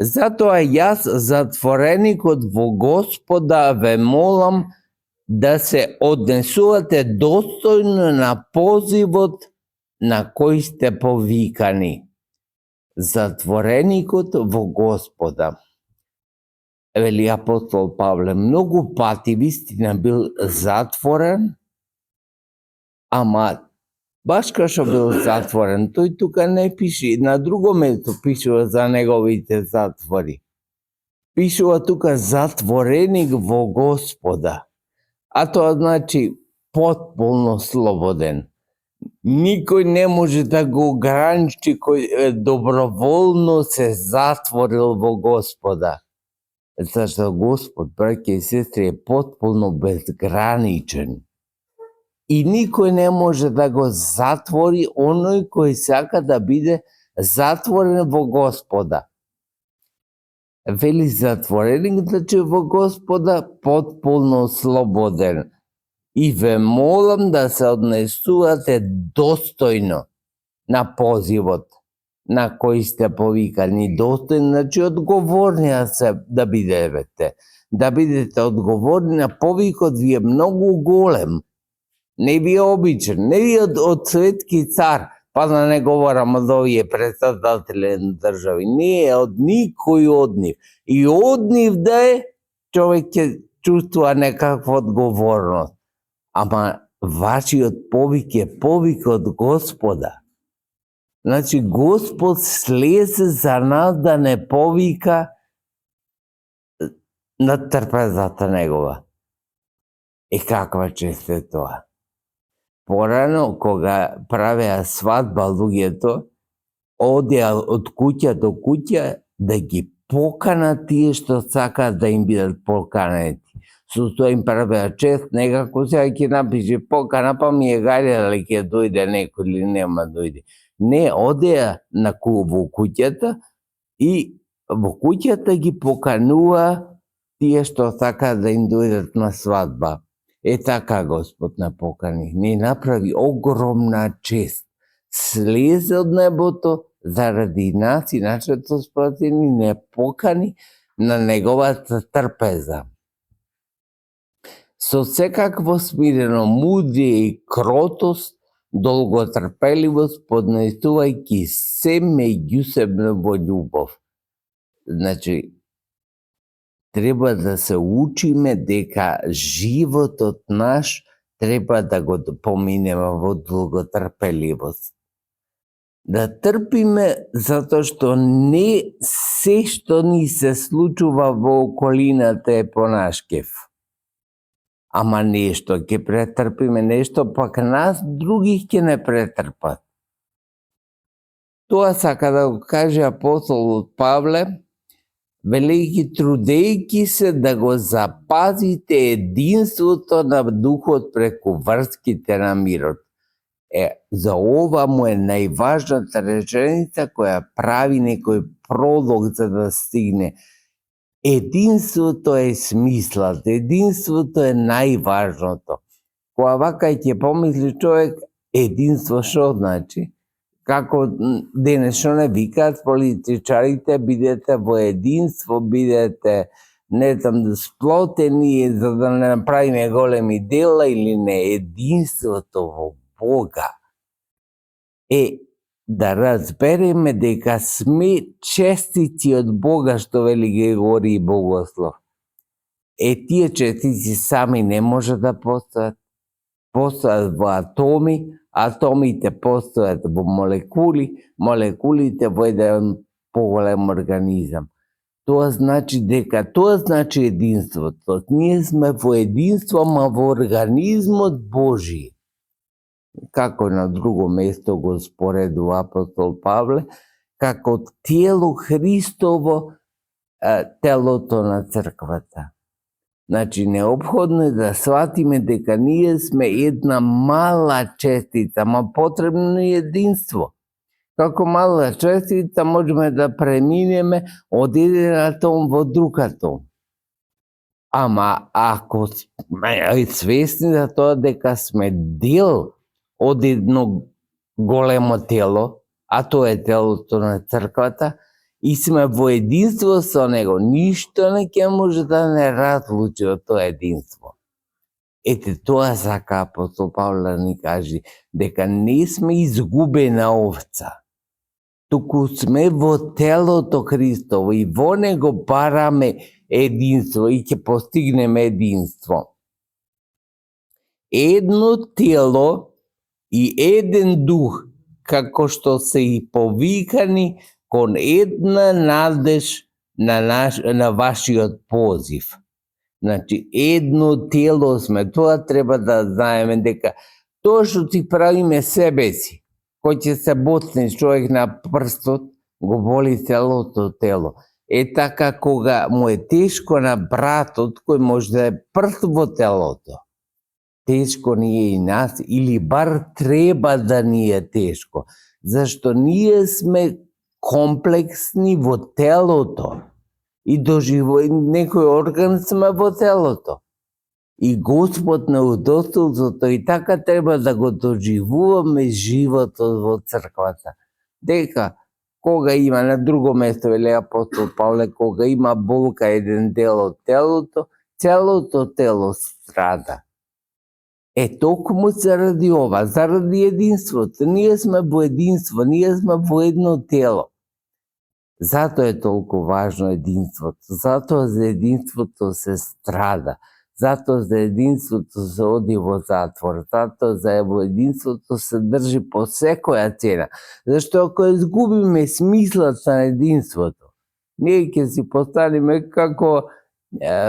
Затоа јас, затвореникот во Господа, ве молам да се однесувате достојно на позивот на кој сте повикани. Затвореникот во Господа. Вели апостол Павле, многу пати вистина бил затворен, ама баш кај што бил затворен, тој тука не пише, на друго место пишува за неговите затвори. Пишува тука затвореник во Господа. А тоа значи потполно слободен. Никој не може да го ограничи кој доброволно се затворил во Господа. Зашто Господ, браќа и сестри, е потполно безграничен. И никој не може да го затвори оној кој сака да биде затворен во Господа. Вели затвореник, значи во Господа потполно слободен. И ве молам да се однесувате достојно на позивот на кој сте повикани. Достојно, значи одговорни да бидете. Да бидете одговорни на повикот ви е многу голем. Не ви е обичен, не ви е од светски цар, па да не говорам од овие председатели на држави. Не е од никој од нив. И од нив да е, човек ќе чувствува некаква одговорност. Ама вашиот повик е повик од Господа. Значи Господ слезе за нас да не повика на трпезата негова. И каква чест е тоа? Порано, кога правеа свадба луѓето, одеа од куќа до куќа да ги поканат тие што сакаат да им бидат поканети. Со тоа им правеа чест, некако сега ќе напише покана, па ми е гајле дали ќе дојде некој или нема дојде. Не, одеа во куќата и во куќата ги поканува тие што сакаат да им дојдат на свадба. Е така Господ не покани, не направи огромна чест. Слезе од небото заради нас и нашето спасение, не покани на неговата трпеза. Со секакво смирено мудрие и кротост, долготрпеливост, поднесувајќи се меѓусебно во љубов. Значи, треба да се учиме дека животот наш треба да го поминеме во долготрпеливост. Да трпиме затоа што не се што ни се случува во околината е по наш кеф. Ама нешто ќе претрпиме, нешто пак нас други ќе не претрпат. Тоа сака да го каже апостолот Павле, велејќи трудејќи се да го запазите единството на духот преку врските на мирот. За ова му е најважната реченица која прави некој пролог за да стигне. Единството е смислат, единството е најважното. Кога вака ќе помисли човек, единство што значи? Како денешно не викаат политичарите, бидете во единство, бидете не знам сплотени за да не направиме големи дела или не, единството во Бога е да разбереме дека сме честици од Бога, што вели Григорий Богослов. Тие честици сами не може да постојат. Постојат во атоми, атомите постојат во молекули, молекулите во еден поголем организам. Тоа значи единството. Ние сме во единство, ма во организмот Божи. Како на друго место го споредува апостол Павле, како тело Христово, телото на црквата. Значи, необходно е да сватиме дека ние сме една мала честица, ма потребно е единство. Како мала честица можеме да преминеме од еден атом во друг атом. Ама ако сме свесни за тоа дека сме дел од едно големо тело, а тоа е телото на црквата, и сме во единство со него, ништо не ќе може да не разлучи од тоа единство. Ете, тоа сака апостол Павле да ни каже, дека не сме изгубена овца, туку сме во телото Христово и во него бараме единство и ќе постигнеме единство. Едно тело и еден дух, како што се и повикани кон една надеж на вашиот позив. Значи, едно тело сме, тоа треба да знаеме дека тоа што ти правиме себе си, кој ќе се боцне човек на прстот, го боли целото тело. Така кога му е тешко на братот, кој може да е прст во телото, тешко ни е и нас, или бар треба да ни е тешко, зашто ние сме комплексни во телото и некој орган сме во телото. И Господ на удостоството и така треба да го доживуваме животот во црквата. Дека кога има на друго место, вели апостол Павле, кога има болка еден дел од телото, целото тело страда. Токму заради ова, заради единството. Ние сме во единство, ние сме во едно тело. Затоа е толку важно единството. Затоа за единството се страда. Затоа за единството се оди во затвор. Затоа за единството се држи по секоја цена. Зашто ако изгубиме смислот на единството, ние ќе си постанеме како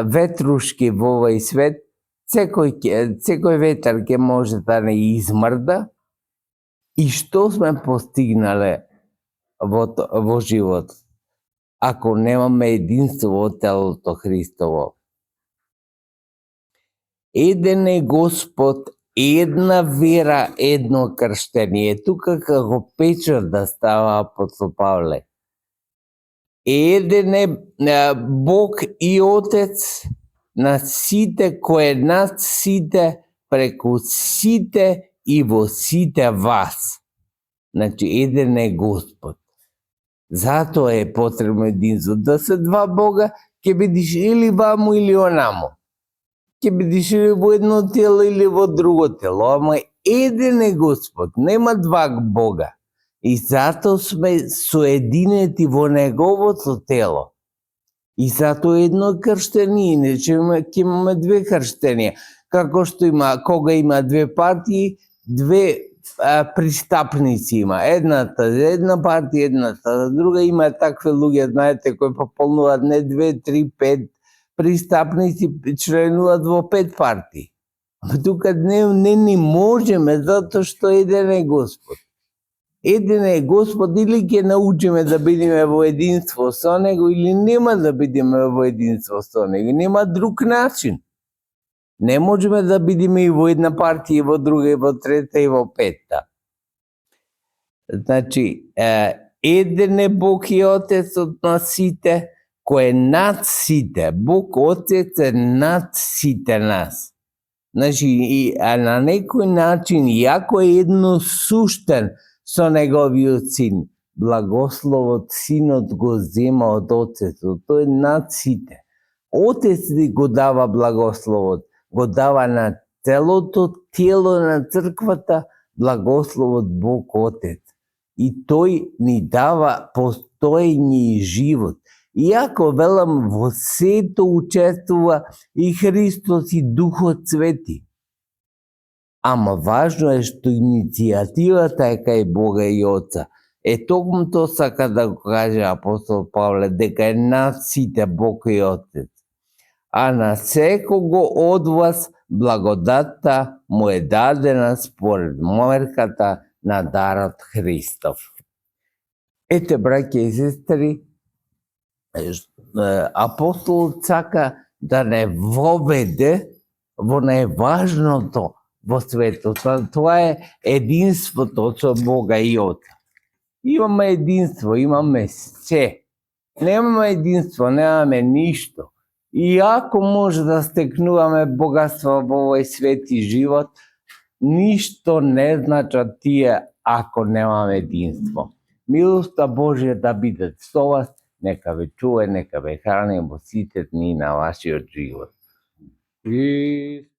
ветрушки во овој свет. Секој ветар ќе може да не измрда. И што сме постигнале во живот, ако немаме единство во телото Христово? Еден е Господ, една вера, едно крштение. Тука како печат да става апостол Павле. Еден е Бог и Отец на сите, кој е над сите, преку сите и во сите вас. Значи, еден е Господ. Затоа е потребно единство. Да се два Бога, ќе бидиш или ваму или онаму. Ќе бидиш или во едно тело или во друго тело. Ама еден е Господ, нема два Бога. И затоа сме соединети во Неговото тело. И затоа едно крштение, иначе ќе имаме две крштенија. Како што кога има две партии, две пристапници има. Едната за една партија, едната за друга. Има такви луѓе, знаете, кои пополнуваат не 2, 3, 5 пристапници, членуваат во 5 партии. Тука не ни можеме, затоа што еден е Господ. Еден е Господ, или ќе научиме да бидеме во единство со Него, или нема да бидеме во единство со Него. Нема друг начин. Не можеме да бидеме и во една партија, и во друга, и во трета, и во петта. Значи, еден е Бог и Отецот на сите, кој е над сите. Бог Отец е над сите нас. Значи, на некој начин, иако е едносуштен со Неговиот Син, благословот Синот го зема од Отецот. Тој е над сите. Отец го дава благословот, го дава на целото тело на црквата благословот Бог Отец. И тој ни дава постоење и живот. Иако велам во сето учествува и Христос и Духот Свети. Ама важно е што иницијативата е кај Бога и Отца. Токму тоа сака да го каже апостол Павле, дека е над сите Бог и Отец. А на секого од вас благодатта му е дадена според мерката на дарот Христов. Браќа и сестри, апостолот сака да не воведе во најважното во светот. Тоа е единството со Бога и Отца. Имаме единство, имаме се. Немаме единство, немаме ништо. Иако може да стекнуваме богатство во овој свет и живот, ништо не значат тие ако немаме единство. Милоста Божја да биде со вас, нека ве чува, нека ве храни во сите дни на вашиот живот. И